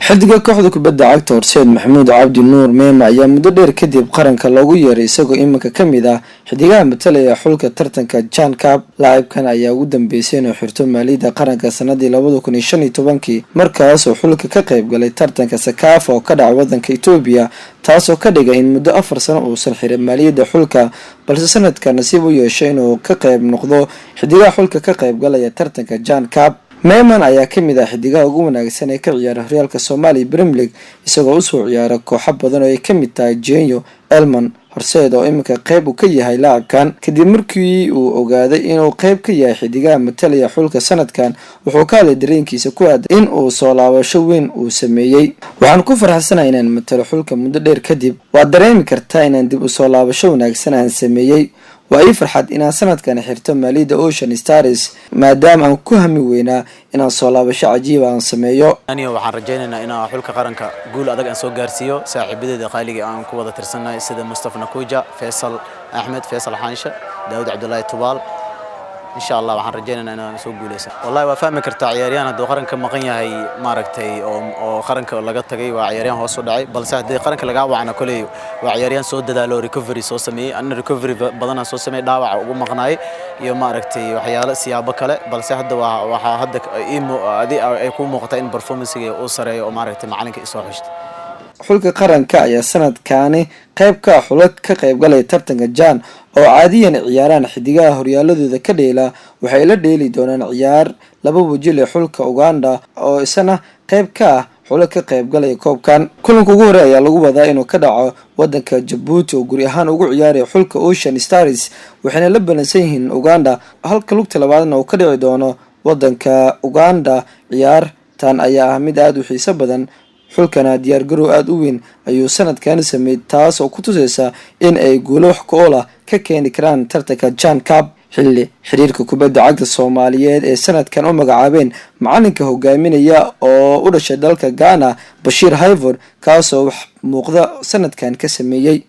xiddiga kooxda kubadda cagta Horseed Maxamuud Cabdi Nuur Meema ayaa muddo dheer kadib qaranka loogu yeeray isagoo iminka kamid ah xiddigaha matalaya xulka tartanka Chan Cup. Laacibkan ayaa ugu dambeysay inuu xirto maaliyadda qaranka sanadii 2015 markaas oo xulka ka qayb galay tartanka Sakafa oo ka dhacay wadanka Itoobiya, taasoo ka dhigay in muddo 4 sano uusan xirin maaliyadda xulka, balse sanadkan nasiib u yeeshay inuu ka qayb noqdo xiddigaha xulka ka qayb galaya tartanka Chan Cup. Meeman ayaa kamid ah xiddigaha ugu wanaagsan ee ka ciyaara horyaalka Soomaaliya Premier League isagoo u soo ciyaara kooxo badan oo ay kamid tahay Genyo, Elman, Horseed oo iminka qayb uu ka yahay laacibkan. Kadib markii uu ogaaday inuu qayb ka yahay xiddigaha matalaya xulka sanadkan, wuxuu ka hadlay dareenkiisa ku aadan in uu soo laabasho weyn uu sameeyay. Waxaan ku faraxsanahay inaan matalo xulka muddo dheer kadib. Waad dareemi kartaa inaan dib u soo laabasho wanaagsan aan sameeyay. waa ii farxad inaan sanadkan xirto maaliyadda Ocean Stars maadaama aan ku hami weynaa inaan soo laabasho cajiib aan sameeyo. aniga waxaan rajaynaynaa inaan xulka qaranka guul adag aan soo gaarsiiyo saaxiibadeeda qaaliga aan ku wada tirsanahay sida Mustafa Nakuja, Faisal Ahmed, Faisal Hansha, Daawud Abdullahi Tubaal. إن شاء الله وحن رجعنا أنا نسوق جوليسا والله وفهم كرتا عياريان هذا قرن كم مقنية هي ماركتي أو قرن كلاقات تجي وعياريان هو صدعي بل ساعد قرن كلاقا وعنا كله وعياريان صود ده لو ريكوفري صو سمي أن ريكوفري بدنا صو سمي داوع ومقناي يوم ماركتي وحياة سيابة كله بل ساعد وحدك هذه يكون مقطعين برفورمانس أسرة أو ماركتي معلنك إسوحشت xulka qaranka ayaa sanadkaani qayb ka xulad ka qayb galay tartanka Chan oo caadiyan ciyaaraan xiddigaha horyaaladooda ka dheela. waxay la dheeli doonaan ciyaar laba wajiil ee xulka Uganda oo isna qayb ka ah xulad ka qayb galay koobkan. kulanka ugu horeeya ayaa lagu wadaa inuu ka dhaco wadanka Djibouti oo guri ahaan ugu ciyaaray xulka Ocean Stars, waxayna la balansan yihiin Uganda halka lugta labaadna uu ka dhici doono wadanka Uganda. ciyaartan ayaa ah mid aad u xiiso badan, xulkana diyaar garow aad u weyn ayuu sanadkan sameeyay, taas oo ku tusaysa in ay guulo wax ku ool ah ka keeni karaan tartanka Chan Cup. xilli xiriirka kubadda cagta Soomaaliyeed ee sanadkan u magacaabeen macalinka hogaaminaya oo u dhashay dalka Ghana Bashir Hayford, kaasoo wax muuqda sanadkan ka sameeyay.